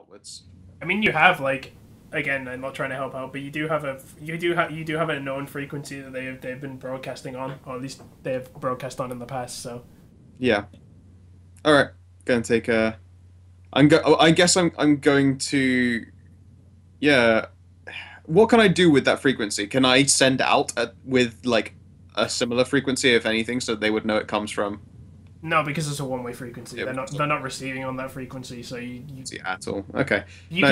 outwards. I mean, you have like, again, I'm not trying to help out, but you do have a known frequency that they've been broadcasting on, or at least they have broadcast on in the past. So Yeah. All right. Gonna take a. I guess I'm going to. Yeah. What can I do with that frequency? Can I send out with like a similar frequency, if anything, so they would know it comes from? no, because it's a one-way frequency. Yeah, they're not receiving on that frequency, so you see at all. Okay. you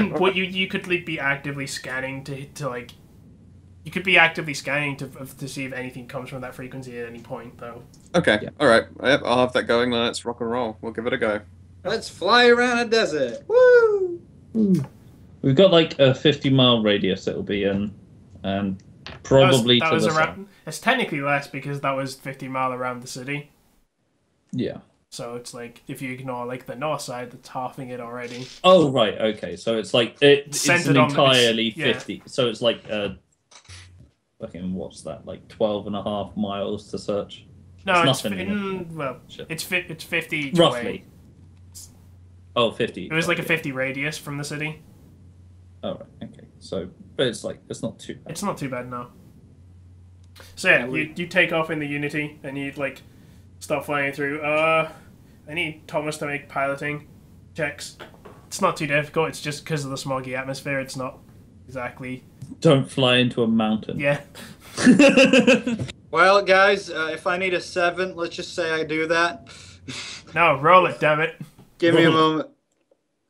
could like, be actively scanning to like. You could be actively scanning to see if anything comes from that frequency at any point, though. Okay. Yeah. All right. Yep, I'll have that going. Let's rock and roll. We'll give it a go. Let's fly around a desert. Woo! We've got like a 50-mile radius it'll be in, and probably that to was the around. south. It's technically less because that was 50 mile around the city. Yeah. So it's like if you ignore like the north side, that's halving it already. Oh right, okay. So it's like it's Centered an on entirely yeah. 50. So it's like fucking what's that? Like 12.5 miles to search. No, it's nothing. well, Shit. it's 50 each Roughly. way. Oh, 50. It was like a 50 radius from the city. Oh right, okay. So, but it's like it's not too bad. It's not too bad now. So yeah, you take off in the Unity and you like start flying through. I need Thomas to make piloting checks. It's not too difficult. It's just because of the smoggy atmosphere. It's not exactly. Don't fly into a mountain. Yeah. Well, guys, if I need a 7, let's just say I do that. No, roll it, damn it. Give me a moment.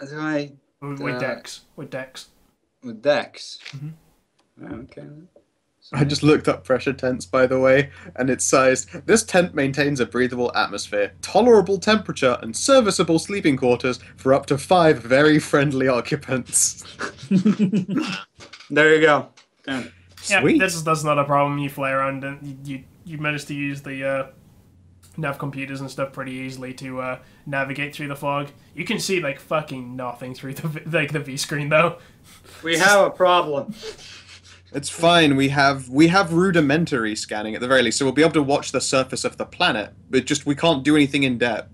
Do I? With Dex. With Dex. With Dex. Mm-hmm. Okay. I just looked up pressure tents, by the way, and it's sized. This tent maintains a breathable atmosphere, tolerable temperature, and serviceable sleeping quarters for up to 5 very friendly occupants. There you go. Yeah, Sweet. that's not a problem. You fly around and you manage to use the nav computers and stuff pretty easily to navigate through the fog. You can see like fucking nothing through the V screen though. We have a problem. It's fine. We have rudimentary scanning at the very least, so we'll be able to watch the surface of the planet. But just we can't do anything in depth.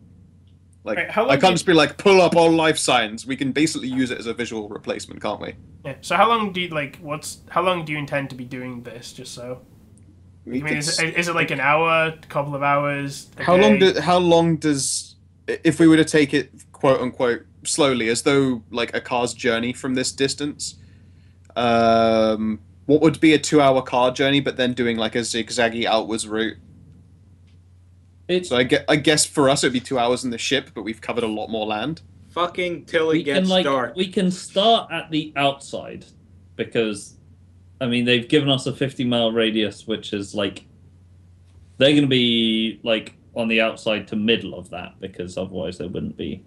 Like Right, how long I do can't you- just be like pull up all life signs. We can basically use it as a visual replacement, can't we? Yeah. So how long do you how long do you intend to be doing this? Just so. I mean, is it like an hour, a couple of hours? How long does if we were to take it quote unquote slowly, as though like a car's journey from this distance? What would be a 2-hour car journey, but then doing like a zigzaggy outwards route? So I guess for us it'd be 2 hours in the ship, but we've covered a lot more land. Fucking till it gets dark. We can start at the outside because, I mean, they've given us a 50-mile radius, which is like they're going to be like on the outside to middle of that because otherwise they wouldn't be.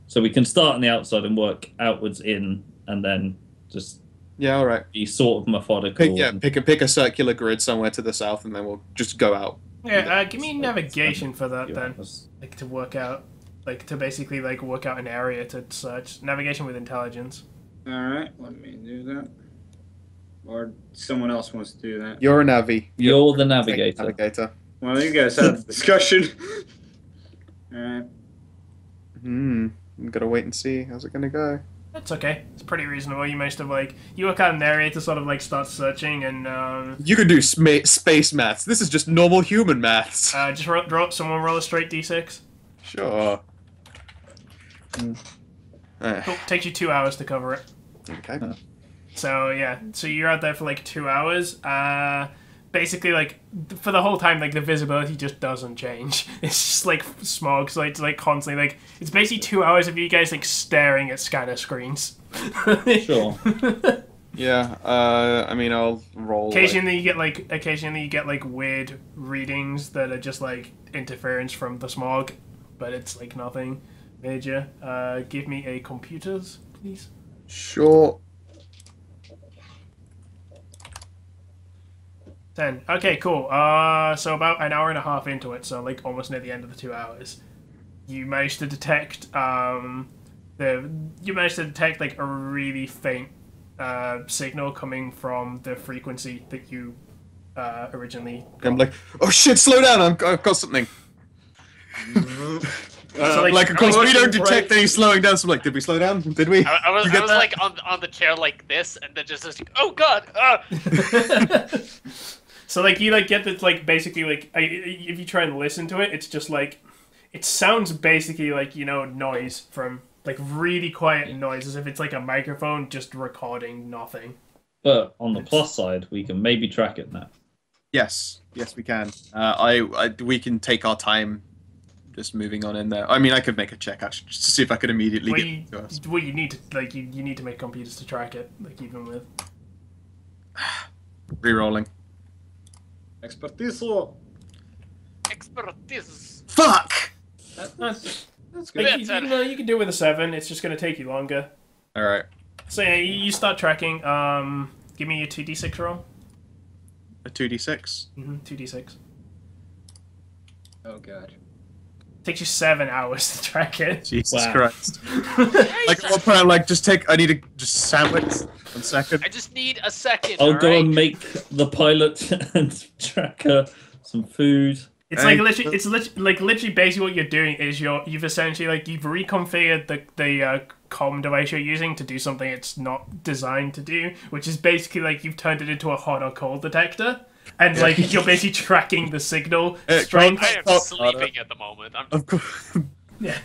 So we can start on the outside and work outwards in, and then just Yeah, all right. be sort of methodical. Pick a circular grid somewhere to the south, and then we'll just go out. Yeah, give me navigation for that Yeah, then. that's- Like to work out, like to basically like work out an area to search. Navigation with intelligence. Alright, let me do that. Or someone else wants to do that. You're a navi. You're the navigator. Well, you guys had the discussion. Alright. We've got to wait and see. How's it gonna go? It's okay. It's pretty reasonable. You managed to like you work out an area to sort of like start searching and You could do space maths. This is just normal human maths. just someone roll a straight d6. Sure. Cool. Takes you 2 hours to cover it. Okay. So yeah, so you're out there for like 2 hours. Basically, like for the whole time, like the visibility just doesn't change. It's just like smog, so it's like constantly like it's basically 2 hours of you guys like staring at scanner screens. Sure. Yeah. I mean, I'll roll. Occasionally you get like weird readings that are just like interference from the smog, but it's like nothing major. Give me a computers, please. Sure. 10. Okay, cool. So about an hour and a half into it, so like almost near the end of the 2 hours, you managed to detect like a really faint signal coming from the frequency that you originally got. I'm like, oh shit, slow down! I've got something. So, like, of course, I'm we don't looking detect right- any slowing down. So, like, did we slow down? Did we? I was, You I get was that? like on the chair like this, and then just like, oh god, ah! So like you like get this like basically like if you try and listen to it, it's just like it sounds basically like noise from like really quiet noise, as if it's like a microphone just recording nothing. But on the plus side, we can maybe track it now. Yes, we can. We can take our time, just moving on in there. I mean, I could make a check actually, just to see if I could immediately Well, get to us. you need to like you need to make computers to track it, like even with. Rerolling. Expertise. Expertise. Fuck! That's good. Like, you can do it with a 7. It's just gonna take you longer. All right. So yeah, you start tracking. Give me your 2d6 roll. A 2d6. 2d6. Oh god. Takes you 7 hours to track it. Jesus Wow. Christ. Like, at one point, I'm like, I need to just sandwich 1 second. I just need a second. I'll go alright? and make the pilot and tracker some food. It's like literally basically what you're doing is you've essentially like you've reconfigured the comm device you're using to do something it's not designed to do, which is basically like you've turned it into a hot or cold detector, and like you're basically tracking the signal strength. I am sleeping at the moment. Of course. Yeah.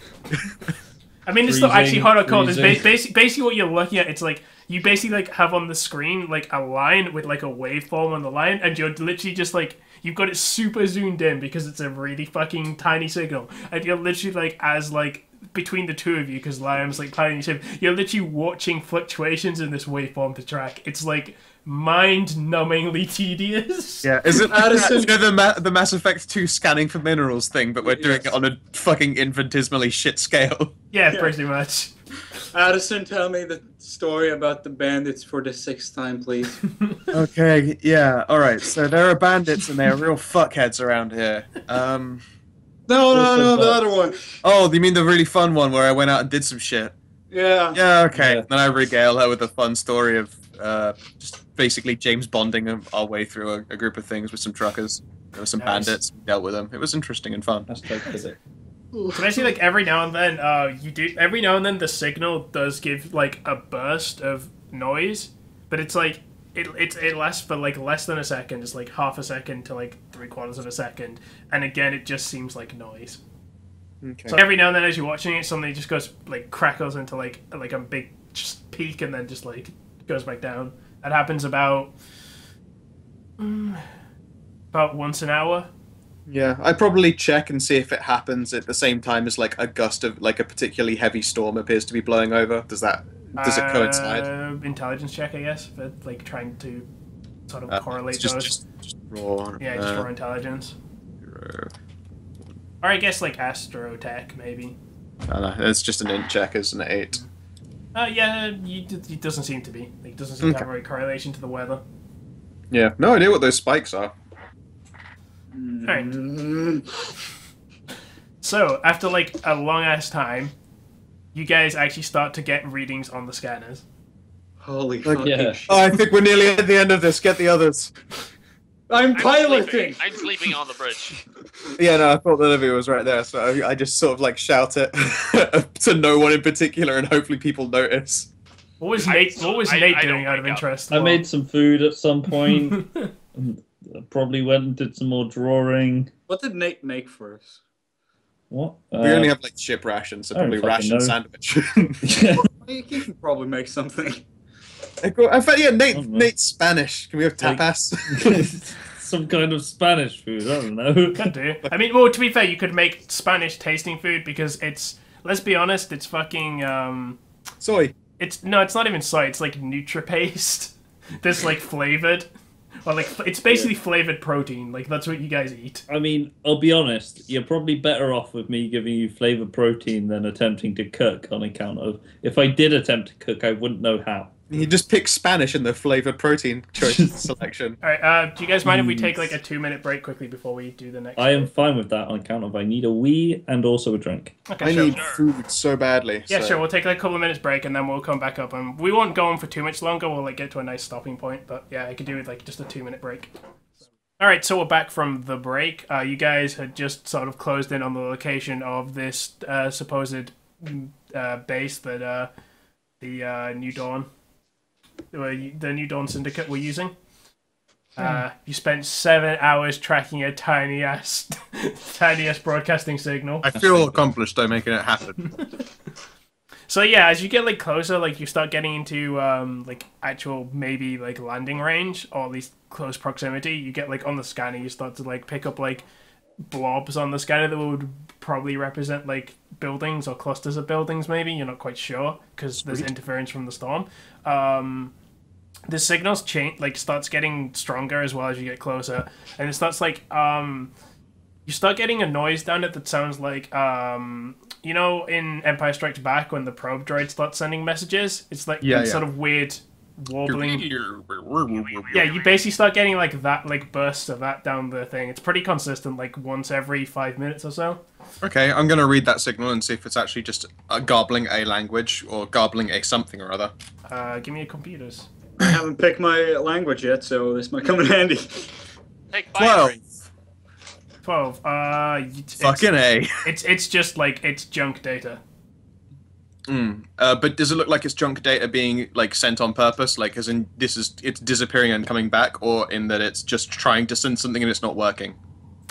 I mean, it's not actually Freezing, hot or cold. It's freezing. basically what you're looking at. It's like you basically like have on the screen like a line with like a waveform on the line, and you're literally just like you've got it super zoomed in because it's a really fucking tiny signal, and you're literally like as like between the two of you because Liam's like tiny, you're literally watching fluctuations in this waveform to track. It's like mind-numbingly tedious. Yeah, is it Addison- the Mass Effect 2 scanning for minerals thing, but we're doing it on a fucking infinitesimally shit scale? Yeah, pretty much. Addison, tell me the story about the bandits for the 6th time, please. Okay, yeah, alright, so there are bandits and they're real fuckheads around here. No, the other one. Oh, you mean the really fun one where I went out and did some shit? Yeah. Yeah, okay. Yeah. Then I regale her with a fun story of just basically James Bonding our way through a group of things with some truckers. There were some Nice. bandits. We dealt with them. It was interesting and fun. That's like it. So basically, like every now and then, every now and then the signal does give like a burst of noise, but it's like it lasts for like less than a second. It's like half a second to like 3/4 of a second, and again it just seems like noise. Okay. So every now and then, as you're watching it, something just goes like crackles into like a big just peak, and then just like goes back down. That happens about once an hour. Yeah, I probably check and see if it happens at the same time as like a gust of like a particularly heavy storm appears to be blowing over. Does it coincide? Intelligence check, I guess, for like trying to sort of correlate It's those. just raw. Yeah, just raw intelligence. Or I guess like astrotech, maybe. I don't know. It's just an int check, isn't it? 8. Yeah, it doesn't seem to be. Like, it doesn't seem to have a correlation to the weather. Yeah, no idea what those spikes are. Alright. So, after like a long ass time, you guys actually start to get readings on the scanners. Holy Like, fucking yeah. shit. Oh, I think we're nearly at the end of this. Get the others. I'm piloting! I'm sleeping on the bridge. Yeah, no, I thought the Olivia was right there, so I just sort of like shout it to no one in particular, and hopefully people notice. What was I- Nate? so What was I- Nate I don't doing out of wake up. interest? I made some food at some point. Probably went and did some more drawing. What did Nate make for us? What? We only have like ship rations, so I don't probably fucking ration know. sandwich. He can probably make something. In fact, yeah, know. Nate's Spanish. Can we have Like- tapas? some kind of Spanish food. I don't know. Could do. I mean, well, to be fair, you could make Spanish tasting food because it's. Let's be honest, it's fucking. Soy. It's not even soy. It's like NutriPaste. That's like flavored, or like it's basically flavored protein. Like that's what you guys eat. I mean, I'll be honest. You're probably better off with me giving you flavored protein than attempting to cook. On account of if I did attempt to cook, I wouldn't know how. You just pick Spanish in the flavored protein choice selection. All right. Do you guys mind if we take like a 2-minute break quickly before we do the next? I am fine with that on account of I need a wee and also a drink. Okay, I sure. need food so badly. Yeah, so- sure. We'll take like a couple of minutes break and then we'll come back up, and we won't go on for too much longer. We'll like get to a nice stopping point, but yeah, I could do with like just a 2-minute break. All right, so we're back from the break. You guys had just sort of closed in on the location of this supposed base that the New Dawn, the New Dawn Syndicate were using. You spent 7 hours tracking a tiny ass broadcasting signal. I feel accomplished though, making it happen. So yeah, as you get like closer, like you start getting into like actual maybe like landing range or at least close proximity. You get like on the scanner, you start to like pick up like blobs on the scanner that would probably represent like buildings or clusters of buildings. Maybe you're not quite sure because there's interference from the storm. The signals change, like starts getting stronger as well as you get closer, and it starts like you start getting a noise down it that sounds like you know, in Empire Strikes Back when the probe droid starts sending messages, it's like sort of weird warbling. Yeah, you basically start getting like that, like bursts of that down the thing. It's pretty consistent, like once every 5 minutes or so. Okay, I'm gonna read that signal and see if it's actually just garbling a language or garbling a something or other. Give me your computers. I haven't picked my language yet, so this might come in handy. Take 12. 12. Fucking A. It's just like it's junk data. But does it look like it's junk data being like sent on purpose? Like, as in it's disappearing and coming back, or in that it's just trying to send something and it's not working?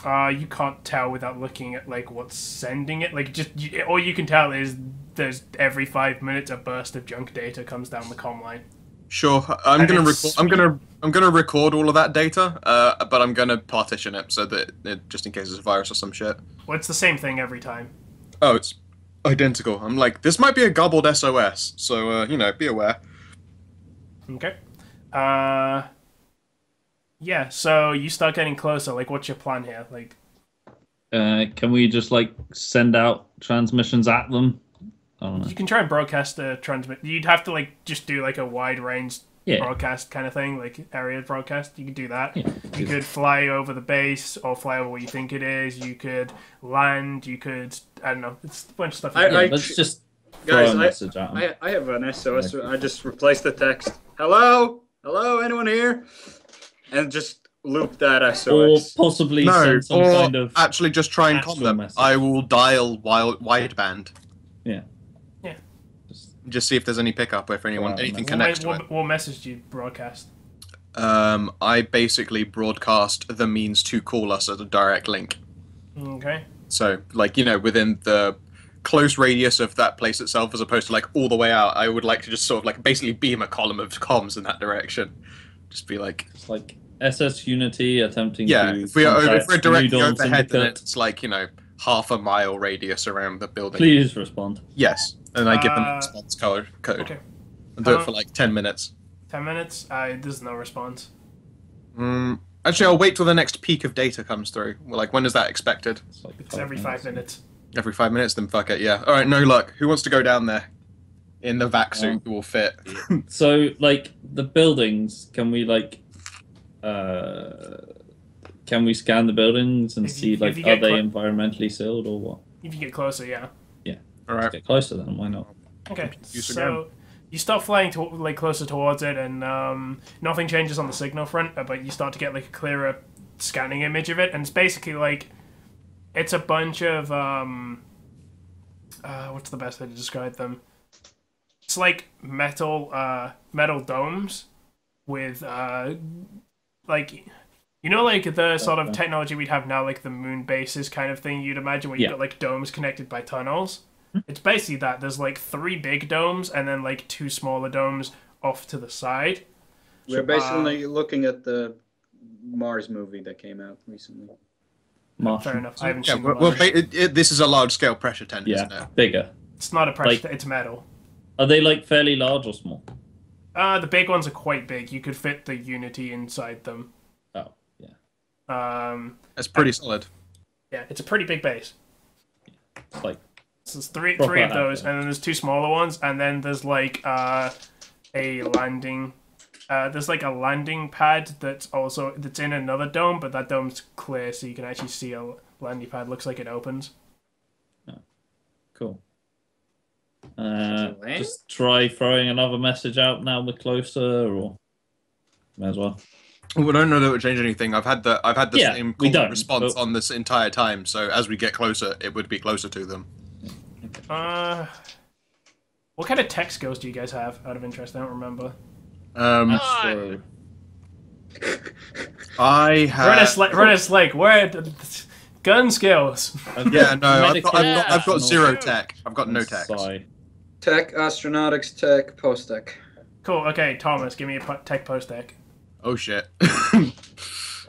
You can't tell without looking at like what's sending it. Like all you can tell is there's every 5 minutes a burst of junk data comes down the comm line. Sure, I'm gonna record all of that data, but I'm gonna partition it so that just in case it's a virus or some shit. Well, it's the same thing every time. Oh, it's identical. I'm like, this might be a garbled SOS, so you know, be aware. Okay. Yeah. So you start getting closer. Like, what's your plan here? Like, can we just like send out transmissions at them? I don't know. You can try and broadcast a transmit. You'd have to like just do like a wide range broadcast kind of thing, like area broadcast. You could do that. Yeah, you could fly over the base or fly over where you think it is. You could land. You could, I don't know. It's a bunch of stuff. Let's just throw a message at them. I have an SOS. I just replaced the text. Hello? Hello? Anyone here? And just loop that SOS. Or possibly send some kind of actually just try and con them. message. I will dial wideband. Yeah. Yeah. Just see if there's any pickup or if anything connects to it. What message do you broadcast? I basically broadcast the means to call us as a direct link. Okay. So, like, you know, within the close radius of that place itself, as opposed to like all the way out, I would like to just sort of like basically beam a column of comms in that direction. Just be like, it's like SS Unity attempting to if we're directly overhead, then Syndicate. it's like, you know, half a mile radius around the building. Please respond. Yes, and I give them a response code. Okay. And do it for like 10 minutes. 10 minutes? There's no response. Actually, I'll wait till the next peak of data comes through. Well, like, when is that expected? It's every 5 minutes. Every 5 minutes? Then fuck it, yeah. Alright, no luck. Who wants to go down there? In the vac suit will fit. So, like, the buildings, can we, like, can we scan the buildings and see, like, are they environmentally sealed or what? If you get closer, yeah. Yeah. Alright. Get closer then, why not? Okay, so you start flying like closer towards it, and nothing changes on the signal front, but you start to get like a clearer scanning image of it, and it's basically like it's a bunch of what's the best way to describe them? It's like metal domes with like, you know, like the sort of technology we'd have now, like the moon bases kind of thing you'd imagine, where you've got like domes connected by tunnels. It's basically that. There's like 3 big domes and then like 2 smaller domes off to the side. We're basically looking at the Mars movie that came out recently. Fair enough. I haven't seen this is a large-scale pressure tent, isn't it? Bigger. It's not a pressure it's metal. Are they like fairly large or small? The big ones are quite big. You could fit the Unity inside them. Oh, yeah. That's pretty solid. Yeah, it's a pretty big base. It's like so there's three of those, and then there's 2 smaller ones, and then there's like a landing. There's like a landing pad that's in another dome, but that dome's clear, so you can actually see a landing pad. Looks like it opens. Oh, cool. Just try throwing another message out now we're closer, or may as well. Well, I don't know that it would change anything. I've had the Yeah, same we call don't, response but- on this entire time. So as we get closer, it would be closer to them. What kind of tech skills do you guys have? Out of interest, I don't remember. Astro. I have. Ronith's like, where? Gun skills. Yeah, no, I've got Medical, zero tech. I've got no tech. Psi. Tech, astronautics, tech, post-tech. Cool. Okay, Thomas, give me a tech post tech. Oh shit.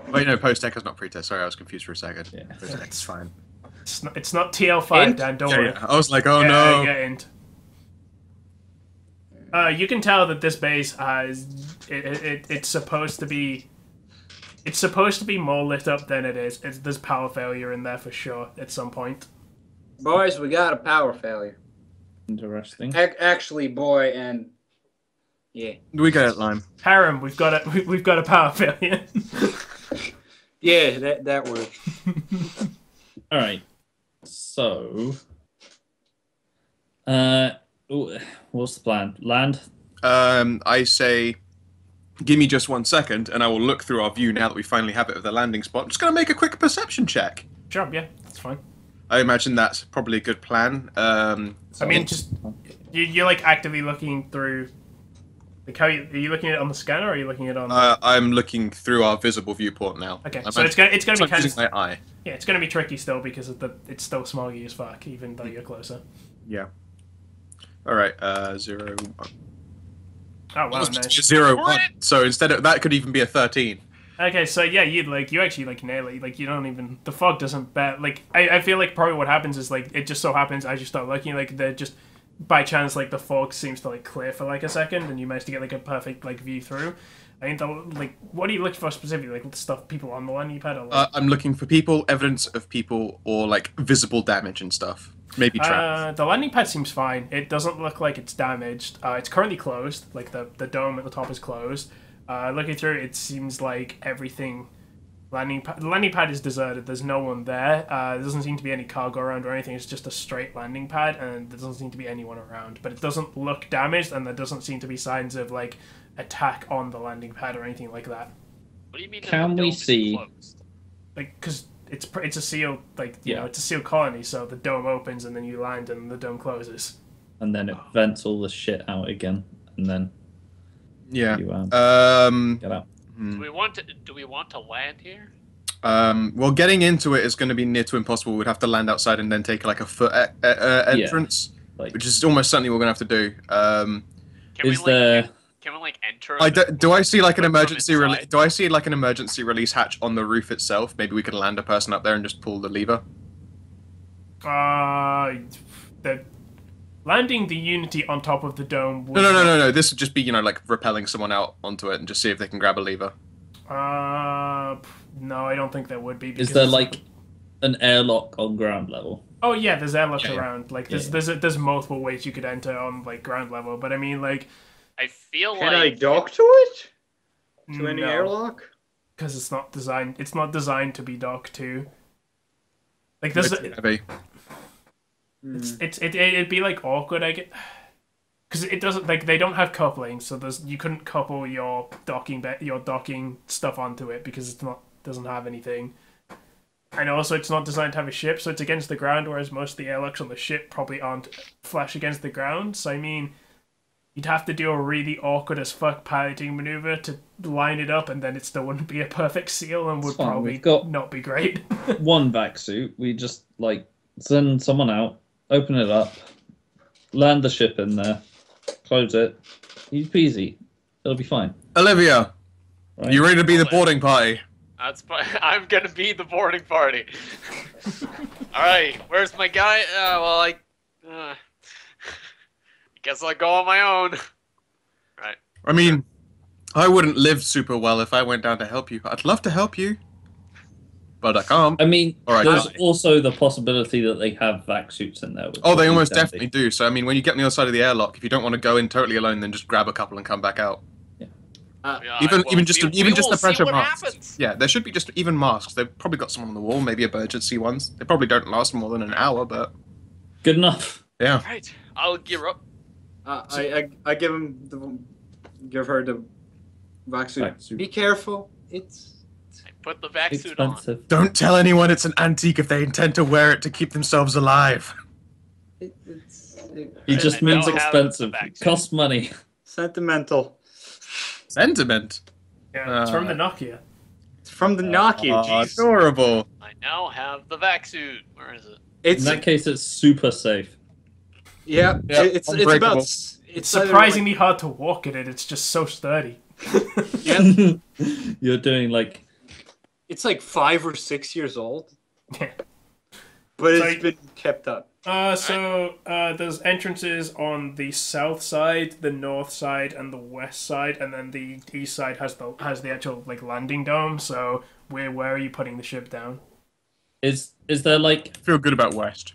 Wait, no, post tech is not pre-tech. Sorry, I was confused for a second. Yeah. Post tech is fine. It's not TL5, Int? Dan. Don't Yeah, worry. yeah. I was like, oh Yeah, no. yeah, int. You can tell that this base has it's supposed to be. It's supposed to be more lit up than it is. There's power failure in there for sure at some point. Boys, we got a power failure. Interesting. Actually, boy, and yeah, We get it, Lime. Harem, we've got a power failure. yeah, that works. All right. So, what's the plan? Land. I say, give me just 1 second, and I will look through our view now that we finally have it of the landing spot. I'm just going to make a quick perception check. Sure, yeah, that's fine. I imagine that's probably a good plan. I mean, just you're like actively looking through. Like, are you looking at it on the scanner, or are you looking at it on? I'm looking through our visible viewport now. Okay, I'm so it's gonna be kind using of my eye. yeah, it's gonna be tricky still because it's still smoggy as fuck, even though you're closer. Yeah. All right. 0, 1. Oh wow, nice. 0, 1. So instead of that, could even be a 13. Okay, so yeah, you actually nail it. Like you don't even the fog doesn't bet. Like I feel like probably what happens is like it just so happens as you start looking like they're just by chance like the fog seems to like clear for like a second and you manage to get like a perfect like view through. I mean, like what are you looking for specifically? Like stuff people on the landing pad or like... I'm looking for people, evidence of people, or like visible damage and stuff. Maybe traps. The landing pad seems fine. It doesn't look like it's damaged. It's currently closed. Like the dome at the top is closed. Looking through, it seems like everything. The landing pad is deserted. There's no one there. There doesn't seem to be any cargo around or anything. It's just a straight landing pad, and there doesn't seem to be anyone around. But it doesn't look damaged, and there doesn't seem to be signs of like attack on the landing pad or anything like that. What do you mean? Can that the we dome is see- closed? Like, because it's a sealed you Yeah. know it's a sealed colony, so the dome opens and then you land and the dome closes. And then it vents all the shit out again, and then Yeah. you get out. Do we want to land here? Well, getting into it is going to be near to impossible. We'd have to land outside and then take like a foot entrance, Like, which is almost certainly what we're going to have to do. Can is we there? can we like enter? Do I see like an From emergency inside? Do I see like an emergency release hatch on the roof itself? Maybe we could land a person up there and just pull the lever. The landing the Unity on top of the dome. Would No. This would just be like rappelling someone out onto it and just see if they can grab a lever. No, I don't think there would be. Is because there it's- like an airlock on ground level? Oh yeah, there's airlocks Yeah, yeah. around. Like Yeah. there's multiple ways you could enter on like ground level. But I mean like I feel Can I like dock to it? To any no, airlock? because it's not designed. It's not designed to be docked to. Like there's It's heavy. it'd be like awkward. I get. Because it doesn't like they don't have coupling, so you couldn't couple your docking stuff onto it because doesn't have anything. And also, it's not designed to have a ship, so it's against the ground. Whereas most of the airlocks on the ship probably aren't flush against the ground. So I mean, you'd have to do a really awkward as fuck piloting maneuver to line it up, and then it still wouldn't be a perfect seal and would It's fine, probably we've got- not be great. One vac suit. We just like send someone out, open it up, land the ship in there, close it. Easy peasy. It'll be fine. Olivia, Right? you ready to be the Hold it. boarding party? I'm gonna be the boarding party. All right, where's my guy? I guess I'll go on my own. Right. I mean, I wouldn't live super well if I went down to help you. I'd love to help you, but I can't. I mean, All right, there's die. also the possibility that they have vac suits in there. which Oh, would they be almost handy. definitely do. So, I mean, when you get on the other side of the airlock, if you don't want to go in totally alone, then just grab a couple and come back out. Yeah, Even well, just we the will see pressure what masks. happens. Yeah, there should be just even masks. They've probably got some on the wall, maybe emergency ones. They probably don't last more than an hour, but Good enough. yeah. Right, I'll gear up. I give her the vac suit. Vac suit. Be careful. it's I put the vac suit on. Expensive. Don't tell anyone it's an antique if they intend to wear it to keep themselves alive. He just I means don't have expensive. the vac suit. Costs money. sentimental. Sentiment. Yeah, it's from the Nokia. It's from the Nokia. Aw, Jeez. adorable. I now have the vac suit. Where is it? In It's that case, it's super safe. yeah. Yeah, It's unbreakable. about. It's either surprisingly hard to walk in it. It's just so sturdy. Yeah. You're doing like It's like 5 or 6 years old, Yeah. but So it's been kept up. There's entrances on the south side, the north side, and the west side, and then the east side has the actual like landing dome. So where are you putting the ship down? is there like Feel good about West.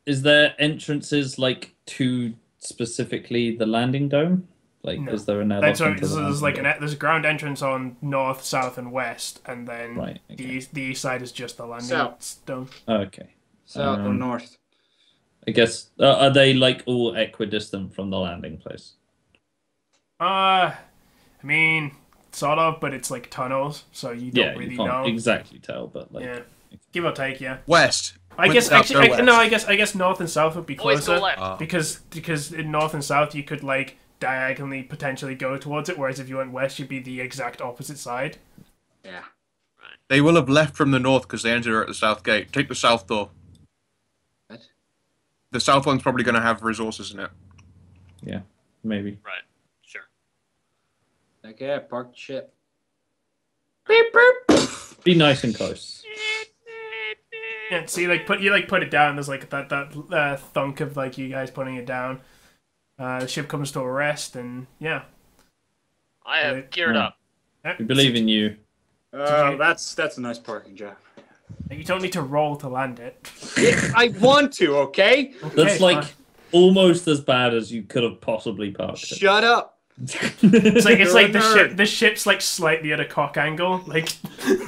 is there entrances like to specifically the landing dome? Like No. is there an airlock So into the there's like landing there's a ground entrance on north, south, and west, and then Right, okay. the east side is just the landing South. dome. dome? Okay. South or Um, north. I guess are they like all equidistant from the landing place? I mean, sort of, but it's like tunnels, so you don't Yeah, really you can't know. exactly tell, but like Yeah, give or take, yeah. West. I With guess south, actually, go no, west. I guess north and south would be Always closer go left. because in north and south you could like diagonally potentially go towards it, whereas if you went west, you'd be the exact opposite side. Yeah. They will have left from the north because they entered at the south gate. Take the south door. What? The south one's probably going to have resources in it. Yeah, maybe. Right. Sure. Okay, park the ship. Be nice and close. Yeah, so you put it down. There's like that thunk of like you guys putting it down. The ship comes to a rest, and yeah, I have Right. geared up. We believe in you. That's a nice parking job. You don't need to roll to land it. I want to, okay? That's Okay, like fine. almost as bad as you could have possibly parked it. Shut up. It's like You're a the nerd. ship's like slightly at a cock angle. Like,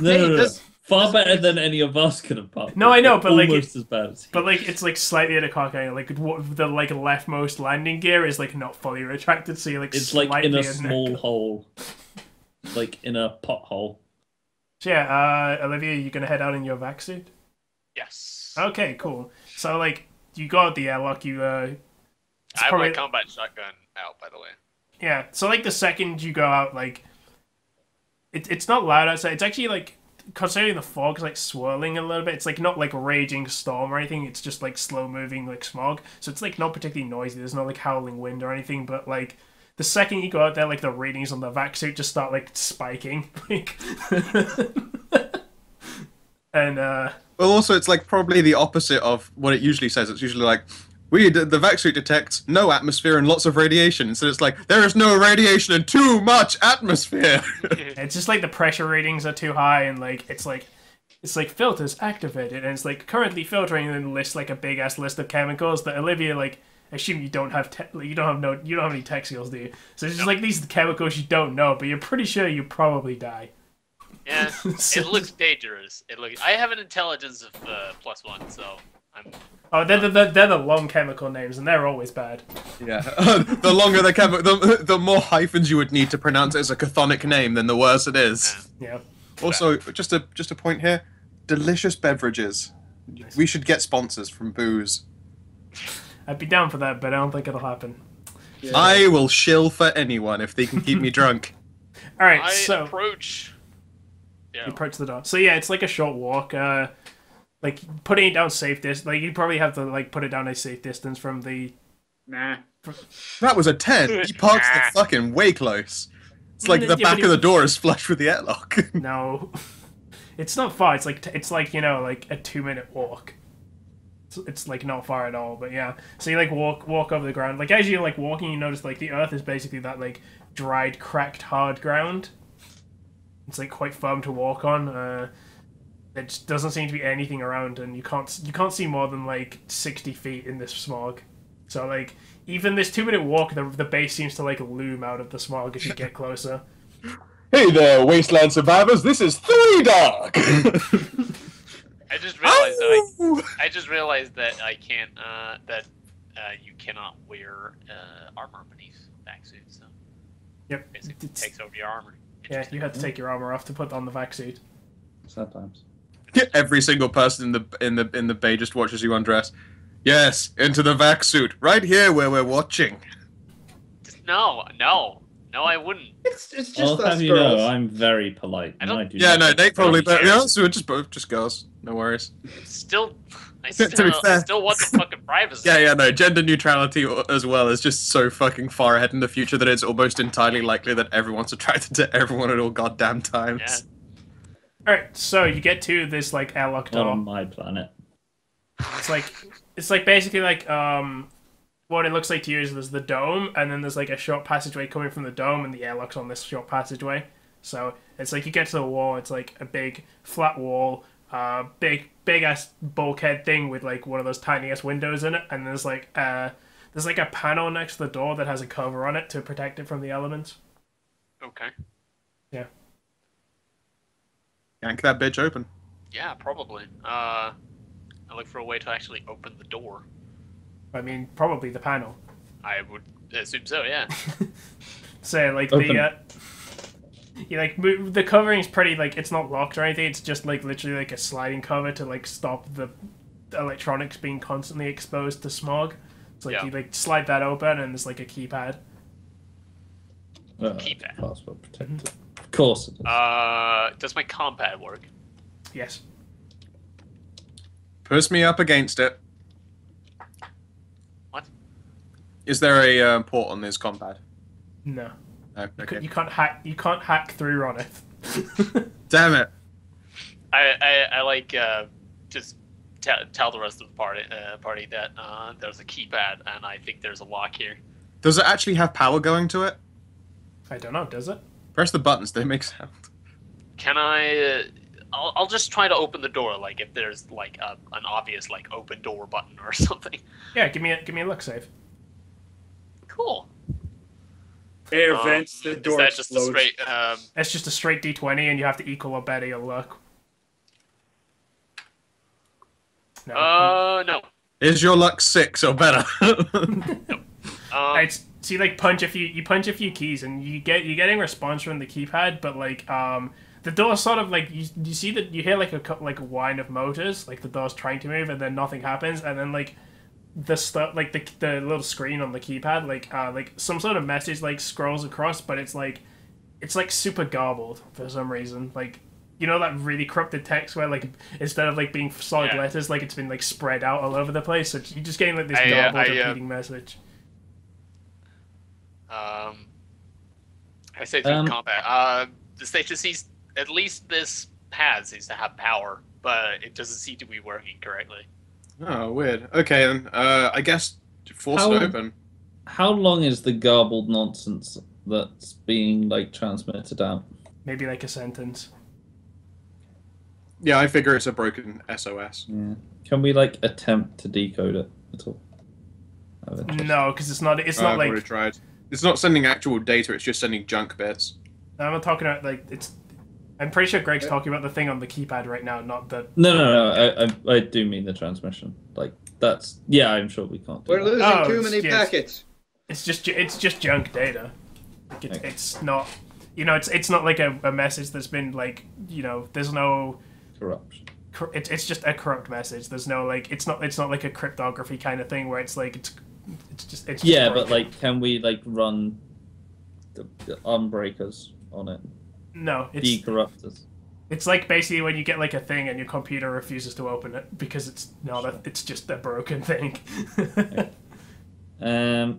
No. this- Far better than any of us could have parked. No, it, I know, but, like, almost as bad as but like it's like slightly at a cock angle. Like the like leftmost landing gear is like not fully retracted, so you're like it's like slightly in a at an small angle. hole, like in a pothole. So yeah, Olivia, you gonna head out in your vac suit? Yes. Okay, cool. So like you got the airlock. You I have probably- my combat shotgun out, by the way. yeah. So like the second you go out, like it's not loud outside. It's actually like considering the fog is like swirling a little bit. It's like not like a raging storm or anything. It's just like slow moving like smog. So it's like not particularly noisy. There's no like howling wind or anything. But like the second you go out there, like the readings on the vac suit just start like spiking. Like and Well, also, it's like probably the opposite of what it usually says. It's usually like, the vac suit detects no atmosphere and lots of radiation. So it's like, there is no radiation and too much atmosphere. it's just like the pressure readings are too high, and like it's like filters activated, and it's like currently filtering, and then lists like a big ass list of chemicals that Olivia like. I assume you don't have you don't have any tech skills, do you? So it's just like these are the chemicals you don't know, but you're pretty sure you probably die. Yeah, it looks dangerous. I have an intelligence of +1, so I'm. Oh, they're the long chemical names, and they're always bad. Yeah. The longer the more hyphens you would need to pronounce it as a chthonic name, then the worse it is. Yeah. Also, just a point here, delicious beverages. We should get sponsors from booze. I'd be down for that, but I don't think it'll happen. Yeah. I will shill for anyone if they can keep me drunk. All right, I so approach. Yeah. you approach the door. So yeah, it's like a short walk. Like putting it down safe distance. Like you probably have to like put it down a safe distance from the. Nah. That was a 10. He parks the fucking way close. It's like the Yeah, back but of the door is flush with the airlock. No, it's not far. It's like you know like a 2-minute walk. It's like not far at all, but yeah. So you like walk over the ground. Like as you're like walking, you notice like the earth is basically that like dried, cracked, hard ground. It's like quite firm to walk on. There just doesn't seem to be anything around, and you can't see more than like 60 feet in this smog. So like even this 2-minute walk, the base seems to like loom out of the smog as you get closer. Hey there, wasteland survivors. This is 3 Dark. I just realized that I can't. You cannot wear armor beneath back suits. So Yep. basically, it takes over your armor. Yeah, you had to take your armor off to put on the vac suit. Sometimes. Every single person in the bay just watches you undress. Yes, into the vac suit, right here where we're watching. No, I wouldn't. It's just I'll us have you girls. know, I'm very polite. I don't- and do Yeah, not no, take Nate probably. offense. Yeah, so we're just both just girls. No worries. Still, I To be still, fair. I still want the fucking privacy. Yeah, no, gender neutrality as well is just so fucking far ahead in the future that it's almost entirely likely that everyone's attracted to everyone at all goddamn times. Yeah. Alright, so you get to this like airlock Not on door. my planet. It's like basically like what it looks like to you is there's the dome, and then there's like a short passageway coming from the dome, and the airlock's on this short passageway. So it's like you get to the wall, it's like a big flat wall, big ass bulkhead thing with like one of those tiny ass windows in it, and there's like a panel next to the door that has a cover on it to protect it from the elements. Okay. Yeah. Yank that bitch open. Yeah, probably. I look for a way to actually open the door. I mean, probably the panel. I would assume so. Yeah. So like Open. you like move, the covering is pretty like it's not locked or anything. It's just like literally like a sliding cover to like stop the electronics being constantly exposed to smog. It's like Yeah. you like slide that open and there's like a keypad. Keypad. Password protected. Of course it is. Does my compad work? Yes. Push me up against it. What? Is there a port on this compad? No. No, okay. You can't hack. You can't hack through Ronith. Damn it. I like just tell the rest of the party that there's a keypad and I think there's a lock here. Does it actually have power going to it? I don't know. Does it? Press the buttons, they make sound. Can I? I'll just try to open the door. Like if there's like an obvious like open door button or something. Yeah. Give me a look save. Cool. Air vents, the door Is that just a explodes. straight? It's just a straight D20, and you have to equal or better your luck. No. No. Is your luck 6 or better? It's so you like punch a few keys and you're getting response from the keypad, but like the door sort of like you see that you hear like a whine of motors, like the door's trying to move and then nothing happens, and then like the stuff like the little screen on the keypad like some sort of message like scrolls across, but it's like super garbled for some reason, like. You know that really corrupted text where, like, instead of, like, being solid letters, like, it's been, like, spread out all over the place. So you're just getting, like, this garbled repeating message. I say through combat. The station sees at least this pad seems to have power, but it doesn't seem to be working correctly. Oh, weird. Okay, then. I guess force it open. How long is the garbled nonsense that's being, like, transmitted out? Maybe, like, a sentence. Yeah, I figure it's a broken SOS. Yeah. Can we, like, attempt to decode it at all? No, because it's not I've like... already tried. It's not sending actual data, it's just sending junk bits. I'm not talking about, like, it's... I'm pretty sure Greg's talking about the thing on the keypad right now, not the... No. I do mean the transmission. Like, that's... Yeah, I'm sure we can't do We're that. losing too many packets. It's just junk data. Like, it's not... You know, it's not like a message that's been, like, you know, there's no... Corruption. It's just a corrupt message. There's no, like... It's not like a cryptography kind of thing where it's, like, it's just Yeah, broken. but, like, can we, like, run the unbreakers on it? No, it's... Decorrupters. It's like basically when you get like a thing and your computer refuses to open it because it's not it's just a broken thing. Yeah.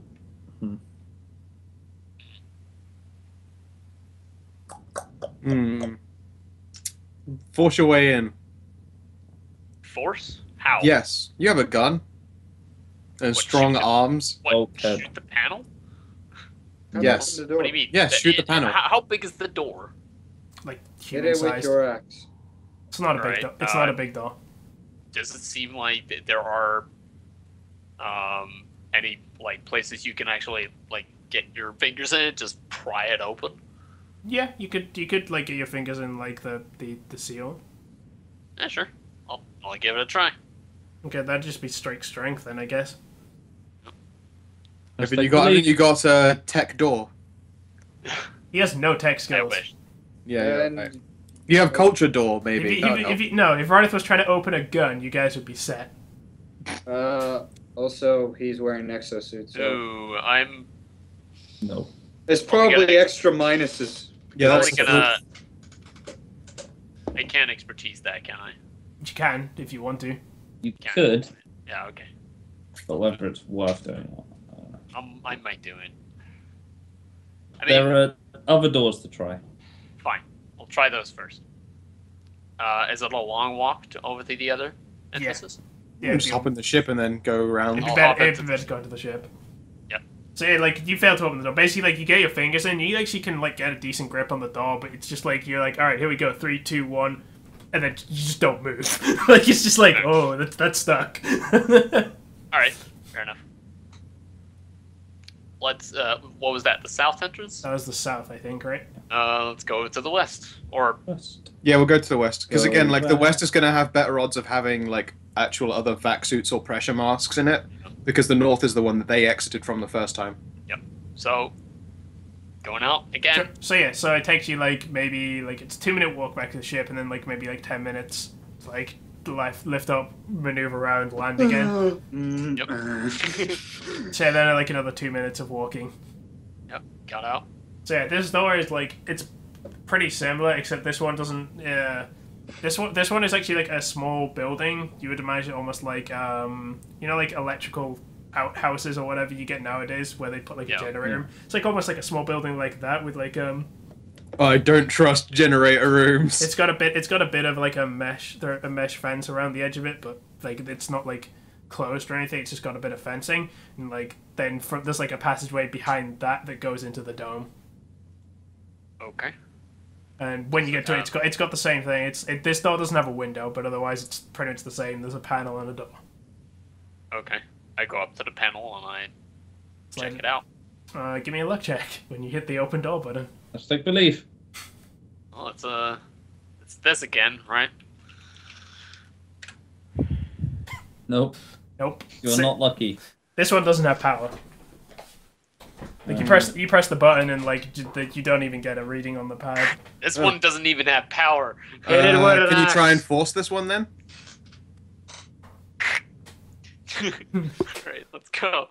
Force your way in. Force? How? Yes, you have a gun. And What, strong shoot the- arms. What? Okay. Shoot the panel? Yes. Open the door. What do you mean? Yes, shoot the panel. How big is the door? Like Hit human it with sized. your axe. It's not a big Alright, door. It's not a big door. Does it seem like there are any like places you can actually like get your fingers in it, just pry it open? Yeah, you could like get your fingers in like the seal. Yeah, sure. I'll give it a try. Okay, that'd just be straight strength then, I guess. Haven't you got a tech door? He has no tech I skills. wish. Yeah, And right. You have culture door, maybe. If Ronith was trying to open a gun, you guys would be set. also he's wearing an exosuit, so Ooh, I'm No. it's probably get extra minuses. Yeah, only that's gonna. I can't expertise that, can I? You can if you want to. You Can't. could, Yeah, okay. but whether it's worth doing or I might do it. I mean, there are other doors to try. fine. We'll try those first. Is it a long walk to over to the other entrances? Yeah, just hop in the ship and then go around. It'd I'll be hop better into to go to the ship. Yep. So yeah, like you fail to open the door. Basically, like you get your fingers in, you actually can like get a decent grip on the door, but it's just like you're like, all right, here we go, 3, 2, 1, and then you just don't move. Like it's just like, oh, that's stuck. All right, fair enough. Let's. What was that? The south entrance? That was the south, I think, right? Let's go to the west. Or West. Yeah, we'll go to the west because Go again, like the west. west is going to have better odds of having like actual other vac suits or pressure masks in it, because the north is the one that they exited from the first time. so going out again. So yeah, so it takes you like maybe like it's a 2-minute walk back to the ship, and then like maybe like 10 minutes, to, like lift up, maneuver around, land again. Yep. So yeah, then like another 2 minutes of walking. Yep. Got out. So yeah, this door is like it's pretty similar, except this one doesn't. This one is actually like a small building. You would imagine almost like like electrical outhouses or whatever you get nowadays, where they put like a generator room. It's like almost like a small building like that with like I don't trust generator rooms. It's got a bit of like a mesh fence around the edge of it, but like it's not like closed or anything. It's just got a bit of fencing, and like then there's like a passageway behind that goes into the dome. Okay. And when you get to it, it's got the same thing. This door doesn't have a window, but otherwise it's pretty much the same. There's a panel and a door. Okay. I go up to the panel and I check it out. Give me a luck check when you hit the open door button. Let's take belief. Well, it's this again, right? Nope. Nope. You're not lucky. This one doesn't have power. Like you press the button and like you don't even get a reading on the pad. This one doesn't even have power. Can you try and force this one then? Alright, let's go.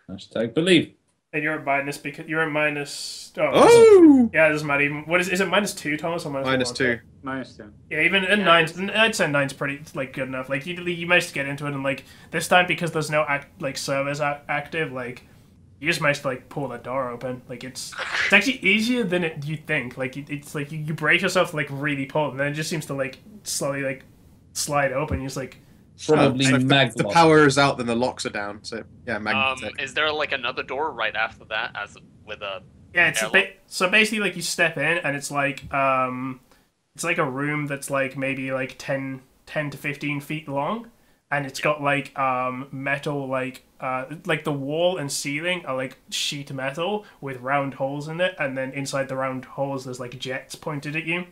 Hashtag believe. And you're at minus because you're at minus. Oh! Yeah, it doesn't matter. Even is it -2, Thomas, or -2? -2. Yeah, even at 9, I'd say 9's pretty like good enough. Like you managed to get into it, and like this time because there's no servers active, like you just managed to like pull that door open. Like it's actually easier than you think. Like it's like you brace yourself to, like really pull, and then it just seems to like slowly like slide open. You're just like. Probably So if mag the lock. power is out, then the locks are down. So yeah, magnetic. Is there like another door right after that, with a? Yeah, it's airlock? so basically like you step in and it's like a room that's like maybe like 10 to 15 feet long, and it's got like metal like the wall and ceiling are like sheet metal with round holes in it, and then inside the round holes there's like jets pointed at you.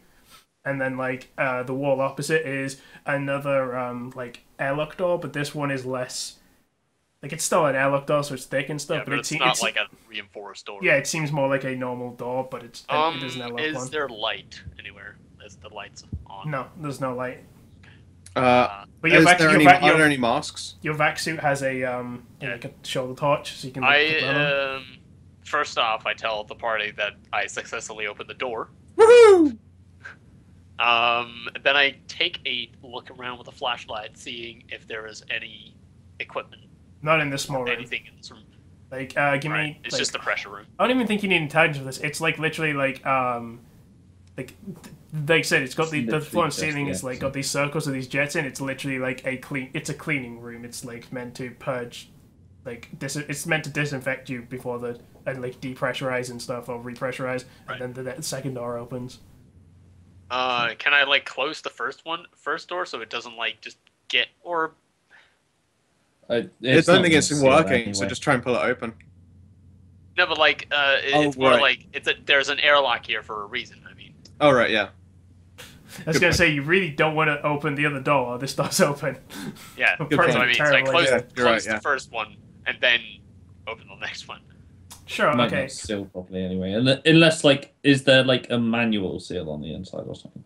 And then, like, the wall opposite is another, like, airlock door, but this one is less... Like, it's still an airlock door, so it's thick and stuff, Yeah, but it's not like a reinforced door. Yeah, it seems more like a normal door, but it is an airlock one. Is there light anywhere? Is the lights on? No, there's no light. But But are there any masks? Your vac suit has a, like a shoulder torch, so you can... Like, put that on. First off, I tell the party that I successfully opened the door. Woohoo! Then I take a look around with a flashlight, seeing if there is any equipment, Not in this small room. anything in this room. Like, give me... It's like, just the pressure room. I don't even think you need intelligence for this. It's like literally like like I said, it's got the floor and ceiling is like got these circles with these jets in. It's literally like it's a cleaning room. It's like meant to purge, like it's meant to disinfect you before and like depressurize and stuff or repressurize, and then the second door opens. Can I like close the first door so it doesn't like just get or? I don't think it's working, so just try and pull it open. No, but like it's more like there's an airlock here for a reason. I mean. Oh right, yeah. I was gonna say you really don't want to open the other door. Or this door's open. Yeah, Good that's point. what I mean. So I close You're right, the first one and then open the next one. Sure. Might Okay. not seal properly anyway, unless like, is there like a manual seal on the inside or something?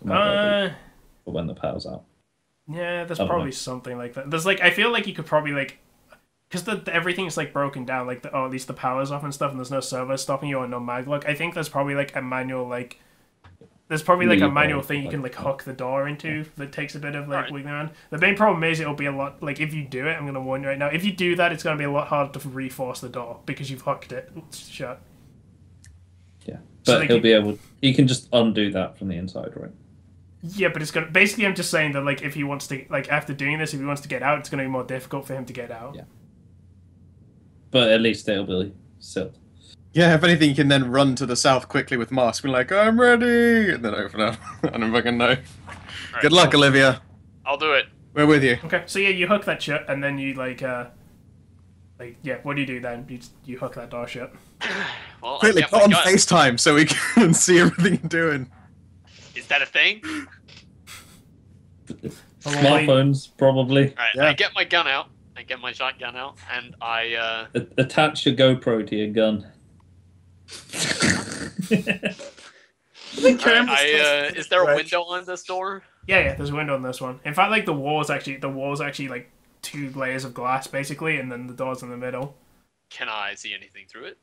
It might well be for when the power's out. Yeah, there's I don't probably know. something like that. There's like I feel like you could probably like because everything's like broken down, like at least the power's off and stuff, and there's no server stopping you or no maglock. I think there's probably like a manual like. There's probably like a Lever, manual thing you like can like hook the door into that takes a bit of like Alright. wiggling around. The main problem is it'll be a lot like if you do it, I'm gonna warn you right now. If you do that, it's gonna be a lot harder to reforce the door because you've hooked it shut. Yeah, So but they he'll keep- be able. He can just undo that from the inside, right? Yeah, but it's gonna basically. I'm just saying that like if he wants to like after doing this, if he wants to get out, it's gonna be more difficult for him to get out. Yeah. But at least it'll be sealed. Yeah, if anything, you can then run to the south quickly with Mask, be like, I'm ready, and then open up. I don't fucking know. Alright, Good luck, Olivia. I'll do it. We're with you. Okay, so yeah, you hook that shut, and then you like yeah, what do you do then? You hook that door shut. Well, I Quickly, get put my on gun. FaceTime so we can see everything you're doing. Is that a thing? Smartphones, probably. Alright, Yeah. I get my gun out. I get my shotgun out, and I Attach your GoPro to your gun. alright, is there a Right. window on this door? Yeah, there's a window on this one. In fact, like the wall's actually like 2 layers of glass basically, and then the door's in the middle. Can I see anything through it?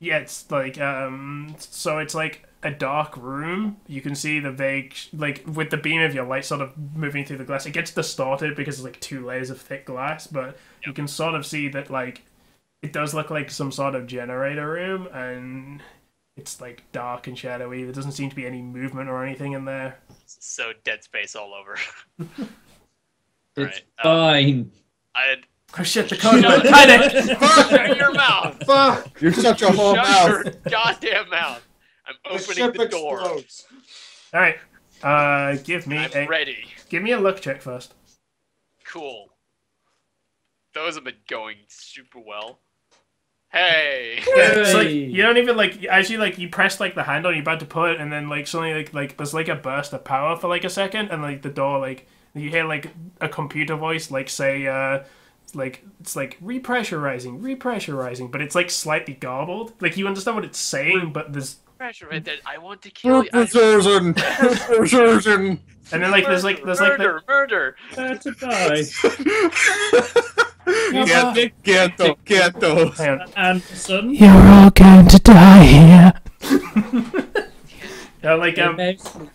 Yeah, it's like so it's like a dark room. You can see the vague like with the beam of your light sort of moving through the glass. It gets distorted because it's like 2 layers of thick glass, but you can sort of see that like it does look like some sort of generator room, and it's like dark and shadowy. There doesn't seem to be any movement or anything in there. So Dead Space all over. It's Alright, fine. I'd Oh shit, the code Shut went panic! shut your mouth. Fuck! You shut your whole Shut mouth. your goddamn mouth. I'm The opening ship the door. explodes. Alright, give me I'm ready. a luck check first. Cool. Those have been going super well. Hey. Yeah, it's like Hey. you don't even like as you like you press like the handle and you're about to pull it, and then like suddenly like there's like a burst of power for like a second, and like the door like you hear like a computer voice like say like it's like repressurizing, but it's like slightly garbled. Like you understand what it's saying, but there's Pressure right there. I want to kill you. Precision! Precision! and then like there's like the, murder. Where to die? Quieto. hang on. Anderson. You're all going to die here. Like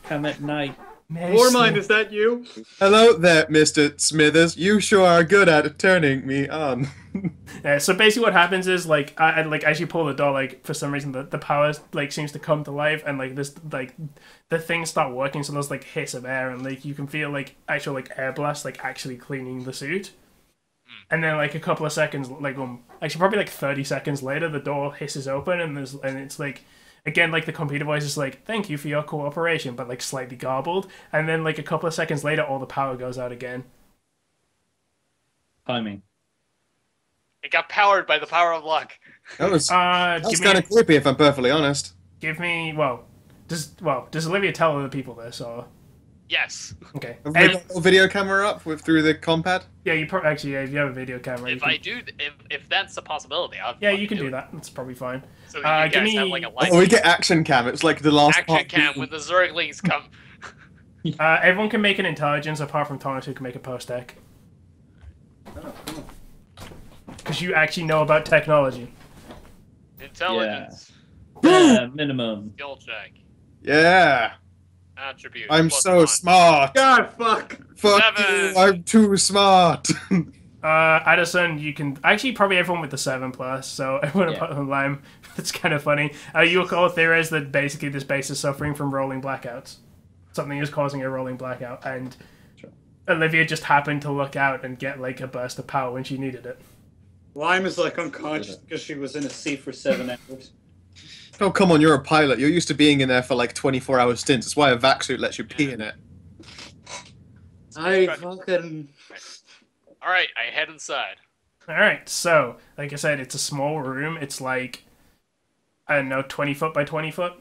Come at night. Warmind, is that you? Hello there, Mr. Smithers. You sure are good at turning me on. Yeah, so basically what happens is like like as you pull the door, like for some reason the power like seems to come to life, and like this like the things start working, so there's like hiss of air, and like you can feel like actual like air blast like actually cleaning the suit. And then like a couple of seconds like actually probably like 30 seconds later the door hisses open, and it's like again like the computer voice is like thank you for your cooperation, but like slightly garbled, and then like a couple of seconds later all the power goes out again. Timing. It got powered by the power of luck. That was Give kind me of creepy, if I'm perfectly honest. does Olivia tell other people this, or Yes. okay? Have we got a video camera up through the compad? Yeah, you actually if you have a video camera, you If can, I do, if that's a possibility, I'll yeah, fucking you can do that. That's probably fine. So that you give guys have me- like a light Oh, we get action cam. It's like the last action part. cam when the Zerglings come. Everyone can make an intelligence apart from Thomas, who can make a post deck. Because you actually know about technology. Intelligence. Yeah, minimum. Skill check. Yeah, Attribute. I'm plus so 1. smart. God, fuck. Fuck 7. you, I'm too smart. Addison, you can actually probably everyone with the 7+. So everyone Yeah. apart from Lime. It's kind of funny. You call theorize that basically this base is suffering from rolling blackouts. Something is causing a rolling blackout, and Sure. Olivia just happened to look out and get like a burst of power when she needed it. Lime is like unconscious because she was in a sea for 7 hours. Oh, come on, you're a pilot. You're used to being in there for like 24-hour stints. That's why a vac suit lets you pee in it. I fucking... Alright, I head inside. Alright, so, like I said, it's a small room. It's like, I don't know, 20 foot by 20 foot.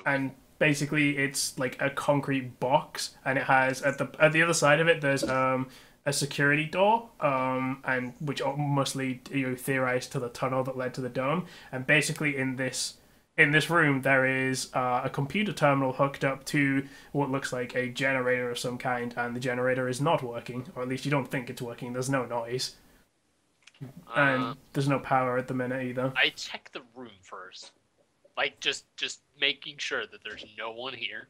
And basically it's like a concrete box, and it has, at the other side of it, there's a a security door, and which must lead, you theorize, to the tunnel that led to the dome. And basically, in this room, there is a computer terminal hooked up to what looks like a generator of some kind, and the generator is not working, or at least you don't think it's working. There's no noise, and there's no power at the minute either. I check the room first, like just making sure that there's no one here.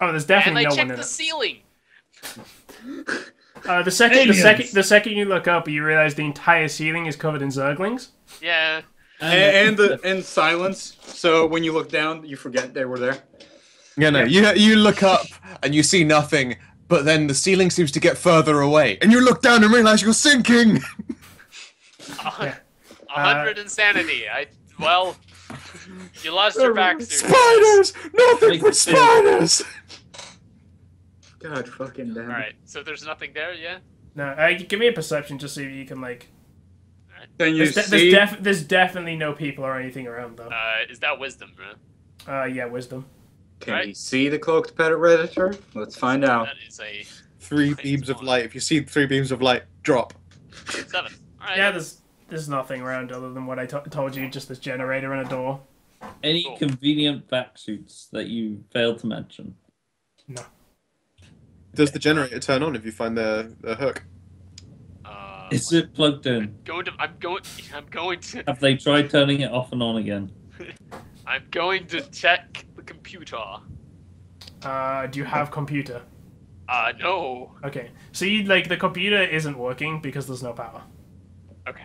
Oh, there's definitely no and I one check in the it. ceiling. The second you look up, you realize the entire ceiling is covered in zerglings. Yeah. And silence. So when you look down, you forget they were there. Yeah, no. You look up and you see nothing, but then the ceiling seems to get further away, and you look down and realize you're sinking. 100 insanity. Well, you lost your backsuit. Spiders! Nothing but spiders! God fucking damn. Alright, so there's nothing there, yeah? No, give me a perception just so you can, like... Can you see? There's definitely no people or anything around, though. Is that wisdom, bro? Yeah, wisdom. Can you see the cloaked predator? Let's find out. That is a 3 beams of light. If you see 3 beams of light, drop. 7. Alright. Yeah, there's nothing around other than what I told you, just this generator and a door. Any Cool. convenient backsuits that you failed to mention? No. Does the generator turn on if you find the hook? Is it plugged in? I'm going to Have they tried turning it off and on again? I'm going to check the computer. Do you have computer? No. Okay. So the computer isn't working because there's no power. Okay.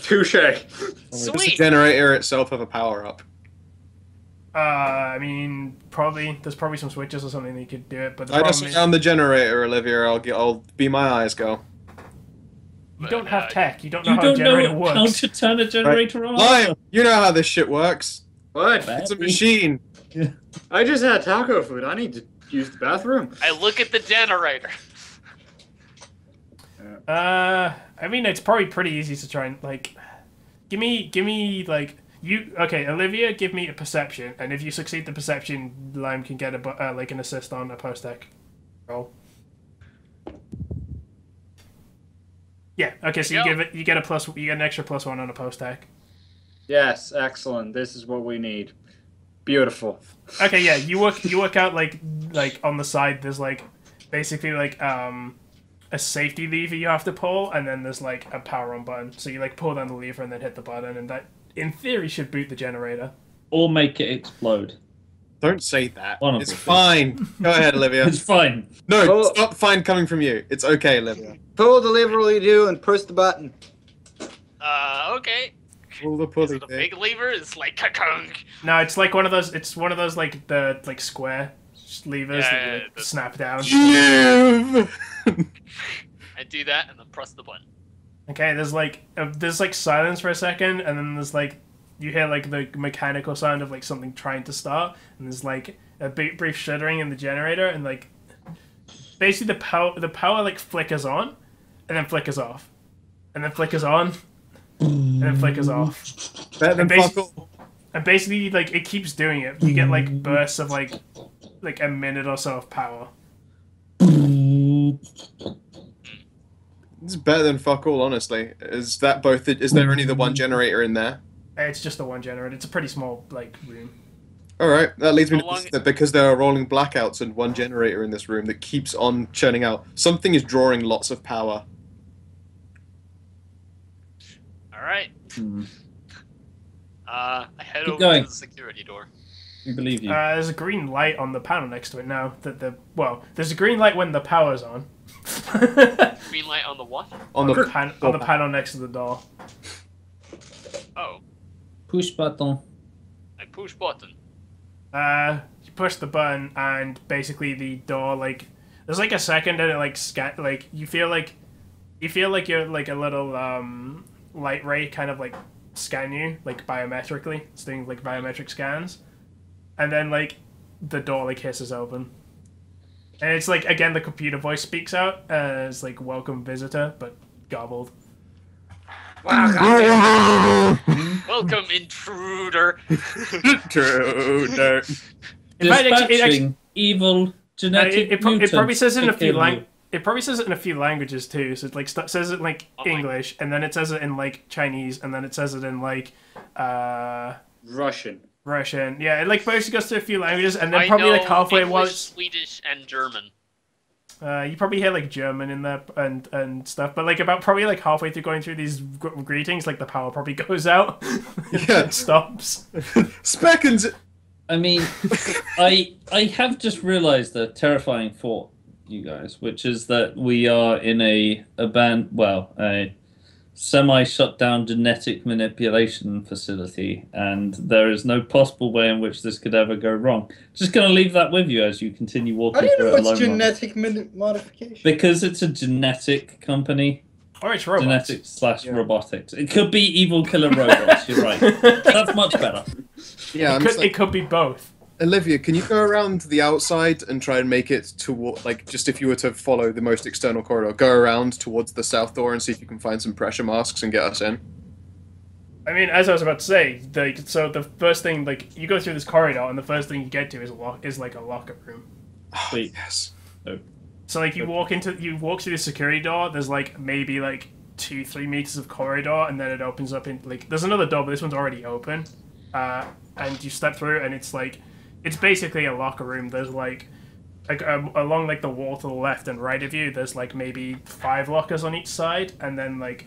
Touche. Does the Sweet. generator itself have a power up? I mean, there's probably some switches or something that you could do it, but the I problem just is found the generator, Olivia. I'll be my eyes go. you don't have tech. You don't know You how a don't generator know works. how to turn a generator on? Lion, you know how this shit works. What? It's a machine. I just had taco food. I need to use the bathroom. I look at the generator. I mean, it's probably pretty easy to try and give me okay, Olivia, give me a perception, and if you succeed the perception, Lime can get an assist on a post-tech roll. Yeah. Okay, so you get an extra +1 on a post-tech. Yes, excellent. This is what we need. Beautiful. Okay, yeah, you work out like on the side. There's basically a safety lever you have to pull, and then there's a power on button. So you pull down the lever and then hit the button, and that in theory should boot the generator. Or make it explode. Don't say that. One of It's them. fine. Go ahead, Olivia. It's fine. No, Oh. it's not fine coming from you. It's okay, Olivia. Pull the lever you do and push the button. Okay. Pull the Is pulley. it a big lever? It's like ka-kunk. No, it's one of those. It's one of those the square levers that you the- snap down. I do that and then press the button. Okay, there's silence for a second, and then there's you hear the mechanical sound of something trying to start, and there's a brief shuddering in the generator, and basically the power flickers on, and then flickers off, and then flickers on, and then flickers off. Better than And basi- fuck all. And basically it keeps doing it. You get bursts of a minute or so of power. It's better than fuck all, honestly. Is that both? Is there only the one generator in there? It's just the one generator. It's a pretty small room. All right, that leads me How to long- believe that because there are rolling blackouts and one generator in this room that keeps on churning out, something is drawing lots of power. Alright. I head Keep over going. to the security door. We believe you. There's a green light on the panel next to it now. There's a green light when the power's on. Green light on the what? On the on the panel next to the door. Oh, Push button. I push button. You push the button, and basically the door there's a second, and it you feel like you're a little light ray kind of scan you biometrically. It's doing biometric scans, and then the door hisses open, and it's again the computer voice speaks out as welcome visitor, but garbled. Welcome, intruder. True. In fact, Dispatching evil genetic it probably mutants says it in to a few kill you. it probably says it in a few languages too. So it like says it in like English, and then it says it in like Chinese, and then it says it in like Russian. Russian. Yeah, it like basically goes through a few languages, and then I probably know like halfway English, while it's Swedish, and German. you probably hear like German in there and stuff, but like about probably like halfway through going through these greetings, like the power probably goes out. Yeah. It stops. Speckins. I mean, I have just realised a terrifying thought, you guys, which is that we are in a semi-shut down genetic manipulation facility, and there is no possible way in which this could ever go wrong. Just going to leave that with you as you continue walking How do you through know it it's alone. genetic modification? Because it's a genetic company. Or it's robots. Genetics / robotics. It could be evil killer robots, you're right. That's much better. Yeah, It could be both. Olivia, can you go around the outside and try and make it toward, like, just if you were to follow the most external corridor, go around towards the south door and see if you can find some pressure masks and get us in? I mean, as I was about to say, like, so the first thing, like, you go through this corridor, and the first thing you get to is like a locker room. Sweet. Yes. Oh. So like you walk through the security door. There's like maybe like 2-3 meters of corridor, and then it opens up in like there's another door, but this one's already open. And you step through, and it's basically a locker room. There's like along like the wall to the left and right of you, there's like maybe 5 lockers on each side, and then like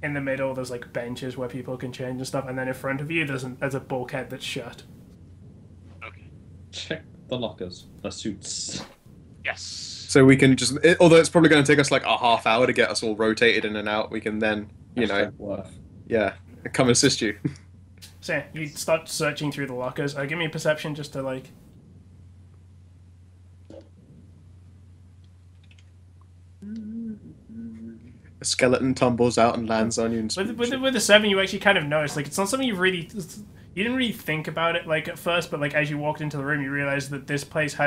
in the middle there's like benches where people can change and stuff, and then in front of you there's a bulkhead that's shut. Okay. Check the lockers. The suits. Yes. So we can just, although it's probably going to take us like a half hour to get us all rotated in and out, we can then, yeah, come assist you. So yeah, you start searching through the lockers. Give me a perception just to like. A skeleton tumbles out and lands on you. And With the 7, you actually kind of notice like it's not something you didn't really think about it like at first, but like as you walked into the room, you realized that this place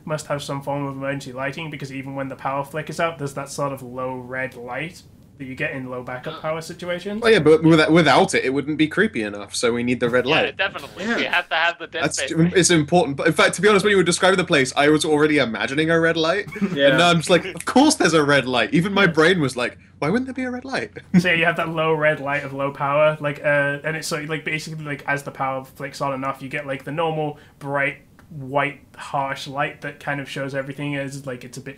must have some form of emergency lighting, because even when the power flickers out, there's that sort of low red light that you get in low backup power situations. Oh yeah, but without it, it wouldn't be creepy enough. So we need the red light. Yeah, definitely. Yeah. We have to have the dead space. It's important. But in fact, to be honest, when you were describing the place, I was already imagining a red light. Yeah. And now I'm just like, of course there's a red light. Even my brain was like, why wouldn't there be a red light? So you have that low red light of low power, like, and it's so like basically like as the power flicks on enough, you get like the normal bright white harsh light that kind of shows everything as like it's a bit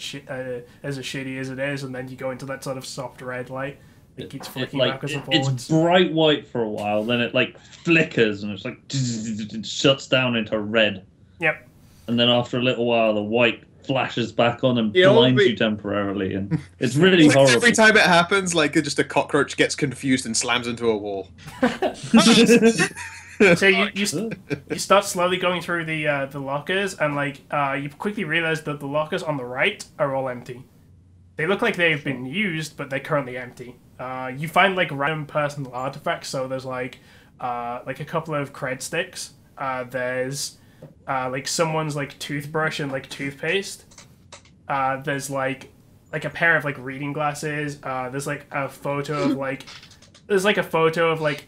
as shitty as it is, and then you go into that sort of soft red light. It keeps flicking backwards and forwards. It's bright white for a while, then it like flickers and it's like it shuts down into red. Yep. And then after a little while, the white flashes back on and It'll blinds be- you temporarily, and it's really horrible. Every time it happens, like just a cockroach gets confused and slams into a wall. So you start slowly going through the lockers, and like you quickly realize that the lockers on the right are all empty. They look like they've been used, but they're currently empty. You find like random personal artifacts. So there's like a couple of cred sticks. There's like someone's like toothbrush and like toothpaste. There's like a pair of like reading glasses. There's like a photo of like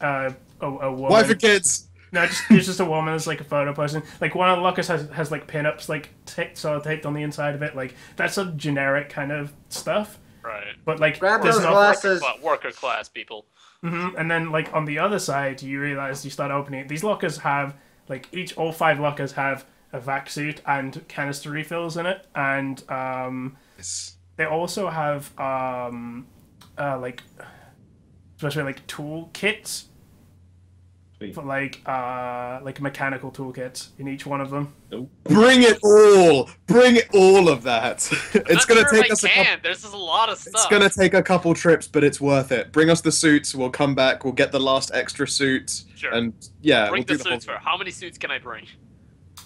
a woman. Wife and kids. No, there's just a woman as like a photo person. Like one of the lockers has like pinups like taped on the inside of it. Like that's sort of generic kind of stuff. Right. But like Grab there's those no glasses. Worker class people. And then like on the other side, you realize you start opening it. These lockers have like all 5 lockers have a vac suit and canister refills in it, and they also have like especially like tool kits. For like mechanical toolkits in each one of them. Bring it all! Bring all of that! It's gonna take us There's just a lot of stuff. It's gonna take a couple trips, but it's worth it. Bring us the suits. We'll come back. We'll get the last extra suits. Sure. And yeah, Bring we'll the do the suits for. How many suits can I bring?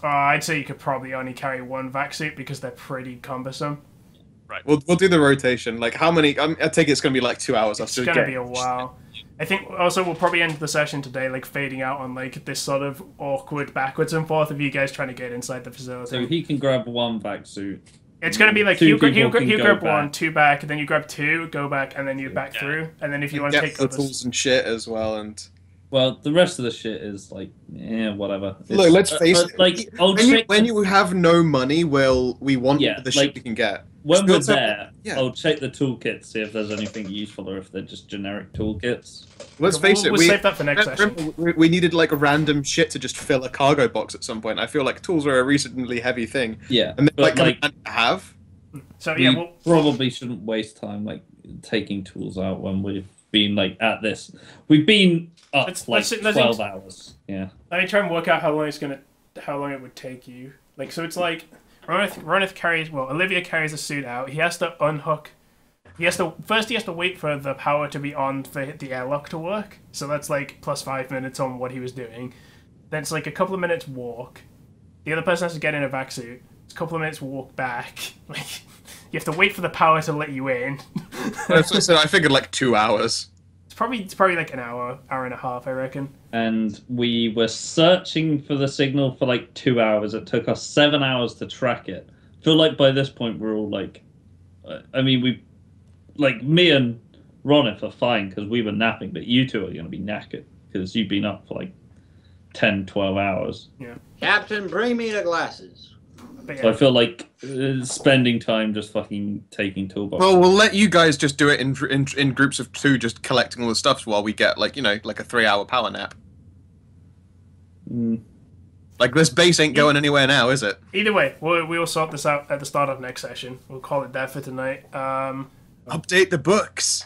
I'd say you could probably only carry 1 vac suit because they're pretty cumbersome. Right. We'll do the rotation. Like how many? I take it's gonna be like 2 hours. It's gonna be a while. I think also we'll probably end the session today like fading out on like this sort of awkward backwards and forth of you guys trying to get inside the facility. So he can grab 1 vac suit. It's gonna be like Two you people can go grab back. 1, 2 back, and then you grab 2, go back, and then you back through, and then if you want to Get take the tools and shit as well. And Well, the rest of the shit is like, whatever. look, let's face it. Like, when you have no money, we want Yeah, the like- shit we can get. when we're Also- there, yeah. I'll check the toolkits, see if there's anything useful or if they're just generic toolkits. Let's face it, we'll save that for next session. we needed like a random shit to just fill a cargo box at some point. I feel like tools are a reasonably heavy thing. Yeah, And they're but like, kind of have. So we yeah, we'll probably shouldn't waste time like taking tools out when we've been like at this. We've been up Let's 12 hours. Yeah. let me try and work out how long it would take you. Like, so it's like Ronith carries, well, Olivia carries the suit out. He has to unhook. He has to wait for the power to be on for the airlock to work. So that's like plus 5 minutes on what he was doing. Then it's like a couple of minutes walk. The other person has to get in a vac suit. It's a couple of minutes walk back. Like, you have to wait for the power to let you in. So I figured like 2 hours. It's probably like an hour and a half, I reckon. And we were searching for the signal for like 2 hours. It took us 7 hours to track it. I feel like by this point we're all like, I mean, me and Ronith are fine because we were napping, but you two are going to be knackered because you've been up for like 10, 12 hours. Yeah. Captain, bring me the glasses. But So I yeah. feel like spending time just fucking taking toolboxes. Well, we'll let you guys just do it in groups of 2, just collecting all the stuff while we get like, you know, like a 3-hour power nap. Mm. Like this base ain't going anywhere now, is it? Either way, we'll sort this out at the start of next session. We'll call it that for tonight. Update the books.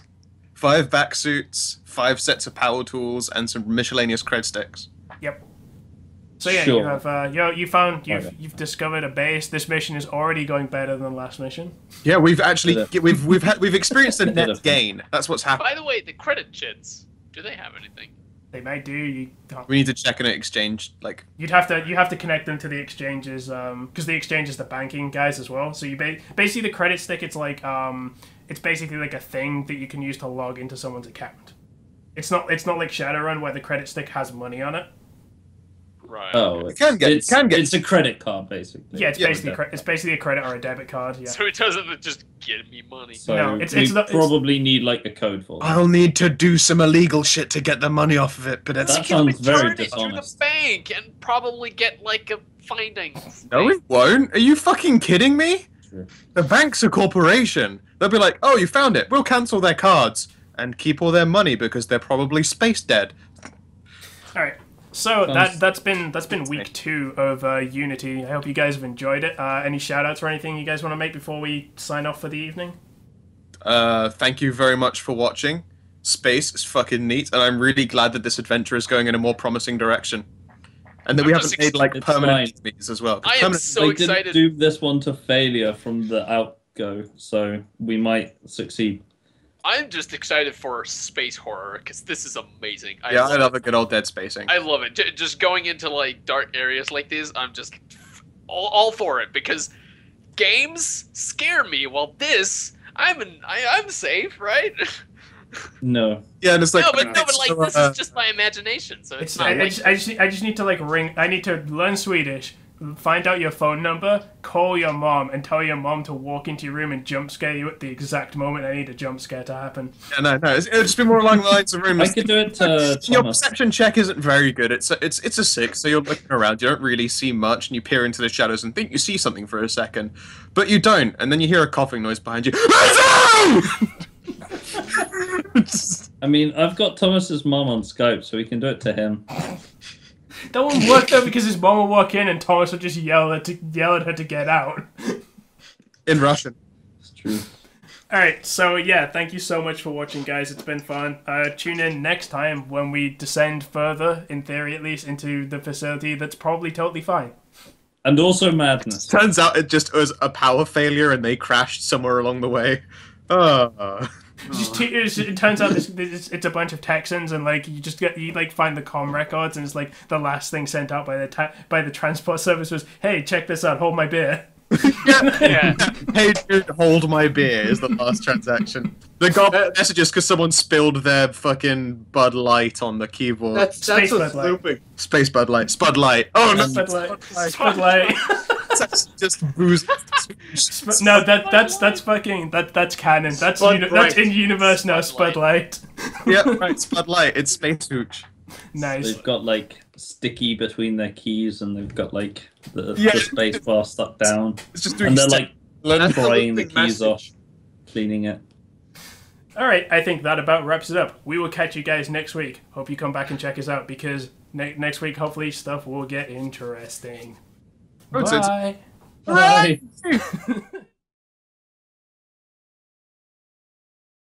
5 back suits, 5 sets of power tools, and some miscellaneous cred sticks. Yep. So yeah, Sure. you have you've discovered a base. This mission is already going better than the last mission. Yeah, we've actually Bit we've experienced a Bit net of- gain. That's what's happened. By the way, the credit chits, do they have anything? They might do. We need to check an exchange. Like, You have to connect them to the exchanges because the exchange is the banking guys as well. So you basically the credit stick. It's like it's basically like a thing that you can use to log into someone's account. It's not like Shadowrun where the credit stick has money on it. Right. Oh, It can get- it's a credit card basically. Yeah, it's Yeah, basically a credit or a debit card. Yeah. So it doesn't just give me money. So No, we it's not- probably need like a code for that. I'll need to do some illegal shit to get the money off of it, but it's That sounds very Turn it to the dishonest. bank and probably get like a finding. no, it won't. Are you fucking kidding me? True. The bank's a corporation. They'll be like, "Oh, you found it. We'll cancel their cards and keep all their money because they're probably space dead." All right. So Sounds- that's been week 2 of Unity. I hope you guys have enjoyed it. Any shout outs or anything you guys want to make before we sign off for the evening? Thank you very much for watching. Space is fucking neat, and I'm really glad that this adventure is going in a more promising direction, and that we I'm haven't just made like It's permanent fine. enemies as well. 'cause I am permanent- so They excited. didn't do this one to failure from the outgo, so we might succeed. I'm just excited for space horror because this is amazing. Yeah, I love a good old dead spacing. I love it. Just going into like dark areas like these, I'm just all for it because games scare me. While this, I'm safe, right? No. Yeah, and it's like no, but like this so, is just my imagination, so it's It's, not. I, Like, I just need to like ring. I need to learn Swedish, find out your phone number, call your mom, and tell your mom to walk into your room and jump scare you at the exact moment I need a jump scare to happen. yeah, no, it'll just be more along the lines of I rooms. could do it to Your Thomas. perception check isn't very good. It's a 6, so you're looking around. You don't really see much, and you peer into the shadows and think you see something for a second, but you don't. And then you hear a coughing noise behind you. I mean, I've got Thomas's mom on Skype, so we can do it to him. That won't work though because his mom will walk in and Thomas will just yell at her to get out. In Russian. It's true. Alright, so yeah, thank you so much for watching, guys. It's been fun. Tune in next time when we descend further, in theory at least, into the facility that's probably totally fine. And also madness. Turns out it just was a power failure, and they crashed somewhere along the way. It turns out it's a bunch of Texans, and like you find the comm records, and it's like the last thing sent out by the transport service was, "Hey, check this out, hold my beer." yeah. Hey, dude, hold my beer is the last transaction. They got messages because someone spilled their fucking Bud Light on the keyboard. That's Space what's Bud Light. looping. Space Bud Light. Spud Light. Oh, no. Spud Light. That's just booze. No, that's fucking that's canon. That's Spud that's Light. in universe now. Spud Spud Light. Yeah, right, Spud Light. It's Space Hooch. Nice. They've got like sticky between their keys, and they've got like the Yeah. space bar stuck down, It's just doing and they're like Learn prying the Absolute keys off, message. cleaning it. All right, I think that about wraps it up. We will catch you guys next week. Hope you come back and check us out because next week, hopefully, stuff will get interesting. Oh, it's- Bye. Bye.